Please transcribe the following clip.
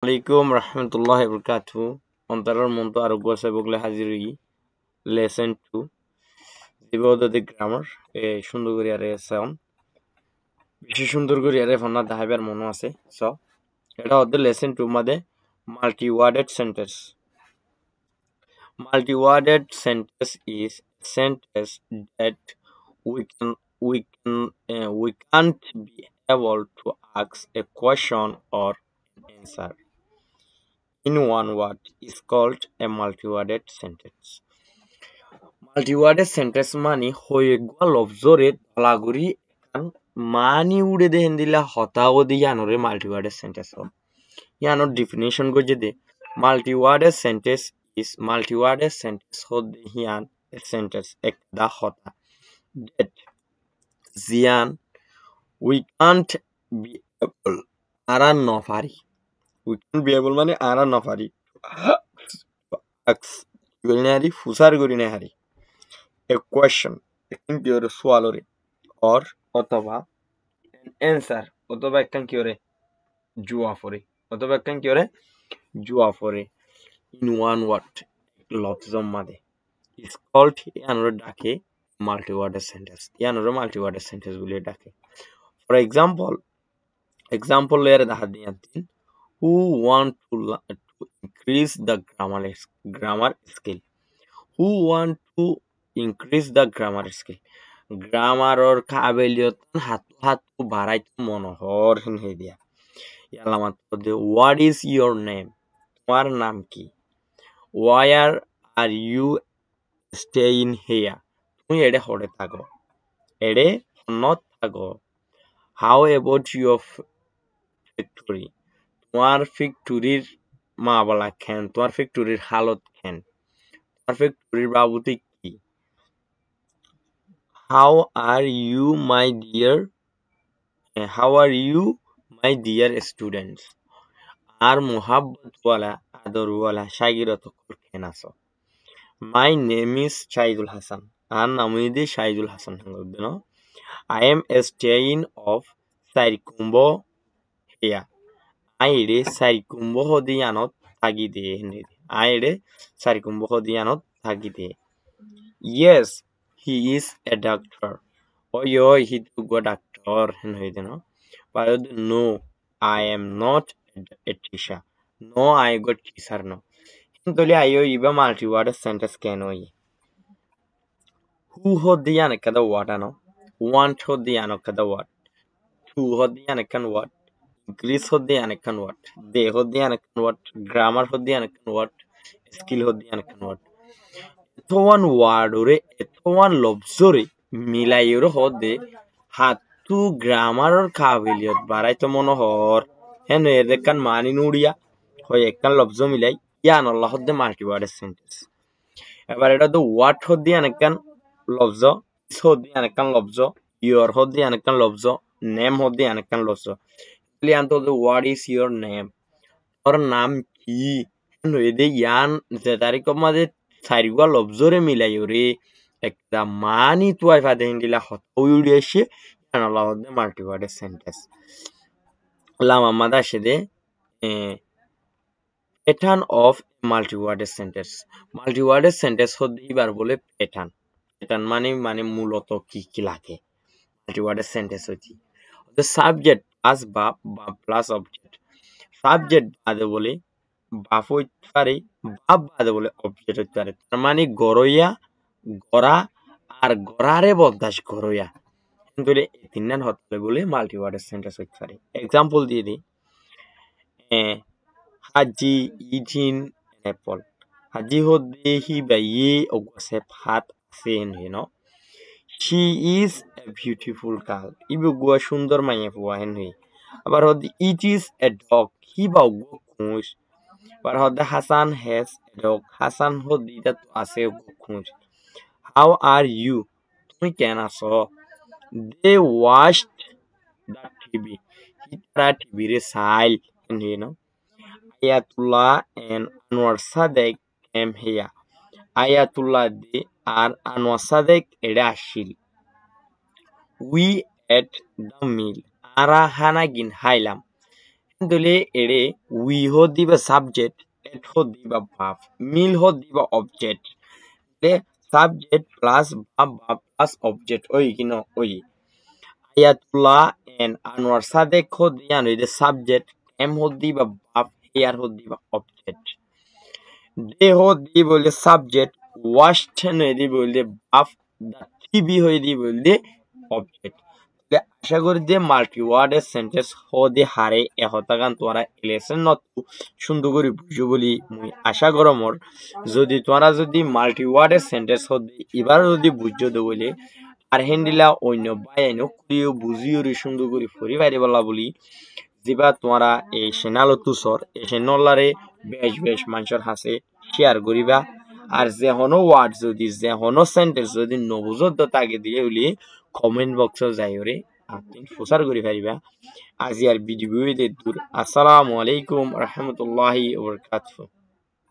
Alaikum rahmatullahi wabarakatuh. অন্তরের মতো আরোগ্য সেবকলে হাজির হই লেসন 2 জীববদ্ধিক গ্রামার সুন্দর করে আরে সাউন্ড বেশি সুন্দর করে আরে ফোনা দাহাবার মনে আছে সো এটা হচ্ছে লেসন 2 মধ্যে multi-worded sentence is a sentence that we can we can't be able to ask a question or answer in one word is called a multi-worded sentence. Multi-worded sentence মানে হয়ে গেল লফজরে তলাগুড়ি মানি উড়ে দেহেন দিলা হতাও দি ইয়ানোরে multi-worded sentence হল ইয়ানোর definition গজে দে multi-worded sentence হদ হিয়ান a sentence একটা হতা that জিয়ান we can't be able Ara নফারি we can't be able মানে আরা নফারি গলিনারি ফুসার গরিনে হারি a question একখান কি ওরে সোয়ালরে or অথবা an answer অথবা একখান কি ওরে জুয়া ফরে in one word লফজম মাদে is called ইয়ানোরে ডাকে multi-worded sentence বলে ডাকে for example এর দেখা দিয়াতিন who want to increase the grammar skill who want to increase the grammar skill grammar or কাবিলিয়ত হাতু বাড়াইত মনোহর হে দিয়া ইয়ালা মাত্র দে what is your name তোমার নাম কি where are you staying here তুমি এডে হড়ে থাকো এডে নট থাকো how about your factory তোমার ফ্যাক্টরির মা বলা খেন তোমার ফ্যাক্টরির হালত খেন তোমার ফ্যাক্টরির বাবুতে কি how are you my dear students আর মোহাব্বত ওয়ালা আদর ওয়ালা শাগিরত খেন আছো my name is Shahidul Hasan আর নাম হইছে Shahidul Hasan no I am staying of Sarikumbo here আইরে সারিকুম্বো হদিয়ানত থাকি দে yes he is a doctor he to go doctor hen হইছে no but no I am not a teacher no I got teacher no কিন্তু আইও ইবা multi word sentence কেন হই who হদিয়ান kada word ano want হদিয়ান kada word to হদিয়ান kan word increase হদিয়ান kan word they হদিয়ান kan word grammar হদিয়ান kan word skill হদিয়ান kan word এতওয়ান ওয়ার্ড ওরে এতওয়ান লফজরে মিলাইরে হদে হাতু গ্রামার কাবিলিয়ত বাড়াইতো মনোহর হেন এর কান মানি নুড়িয়া হয় একখান লফজ মিলাই ইয়ান আল্লাহ হদে মাল্টি ওয়ার্ডের সেন্টেন্স এবার এটা তো ওয়ার্ড হদে আনেকান লফজ হদে আনেকান লফজ ইয়র হদে আনেকান লফজ নেম হদে আনেকান লফজ তাহলে আনতো হোয়াট ইজ ইয়োর নেম তোর নাম কি এদে ইয়ান যে তারিখ মাঝে চারিগা লফজরে মিলাই রে একটা মানি তুয়াই ফাদে হিন্দিলা হত উড়ে এসে ইয়ান আল্লাহ হদে মাল্টি ওয়ার্ডের সেন্টেন্স লামা মাদা সেদে প্যাটার্ন অফ মাল্টি-ওয়ার্ডেড সেন্টেন্স হতে এবার বলে প্যাটার্ন মানে মূলত কি লাগে মাল্টি-ওয়ার্ডেড সেন্টেন্স হচ্ছে subject plus verb plus object subject বাদে বলে ভার্ব হইতে পারে ভার্ব বাদে বলে অবজেক্ট হইতে পারে তার মানে গড়া আর গড়ারে বদাস গড়ইয়া কিন্তু তিনজন হতে বলে মাল্টি-ওয়ার্ডেড সেন্টেন্স হইতে পারে এক্সাম্পল দিয়ে দিই Haji eating an apple. Haji hode hi baye ogwase phat asen She is a beautiful girl. Ibu gua sundar maya puwa hen hui. Abar hode it is a dog. Hi ba ogwa kunsh. Abar hode Hassan has a dog. Hassan hode ita to ase ogwa kunsh. How are you? Tumi ken aso? They watched the TV. Hitara TV re sail hen hui Ayatullah and Anwar Sadek came here. Ayatullah and Anwar Sadek ashil. We ate the meal. Ara hanagin hailam. দলে এড়ে we হদ দিবা subject, এট হদ দিবা ভাব, মিল হদ দিবা object. Subject plus ভাব প্লাস অবজেক্ট ওই কিনো ওই আয়াতুল্লাহ এন্ড আনোয়ার সাদেক হদ দিয়ান ওই সাবজেক্ট, এম হদ দিবা ভাব, হেয়ার হদ দিবা অবজেক্ট। দে হদ দি বললে সাবজেক্ট, ওয়াশড হয়ে দি বললে ভাব, টিভি হয়ে দি বললে অবজেক্ট। আশা করি যে মাল্টি ওয়ার্ডের সেন্টেন্স হদে হারে এহতাগান তোরা লেসন নত সুন্দর করে বুঝো বলি মুই আশা করো মোর। যদি তোরা যদি মাল্টি ওয়ার্ডের সেন্টেন্স হদে এবার যদি বুঝো দো বলে আর হেন্ডিলা অন্য বাইনো কুড়িও বুঝিও রে সুন্দর করে ফরি বাইরে বলা বলি যেবা তোরা এই সেনালো তুসর এই সেনলারে বেশ বেশ মানুষের হাসে শেয়ার করিবা। আর যে হনো ওয়ার্ড যদি যে হনো সেন্টেন্স যদি নবুঝত তাকে দিয়ে বলি কমেন্ট বক্স যাই ওরে আপনি প্রচার করে পারিবা। আজি আর ভিডিও দূর। আসসালামু আলাইকুম রহমতুল্লাহি ওয়া বারাকাতুহু।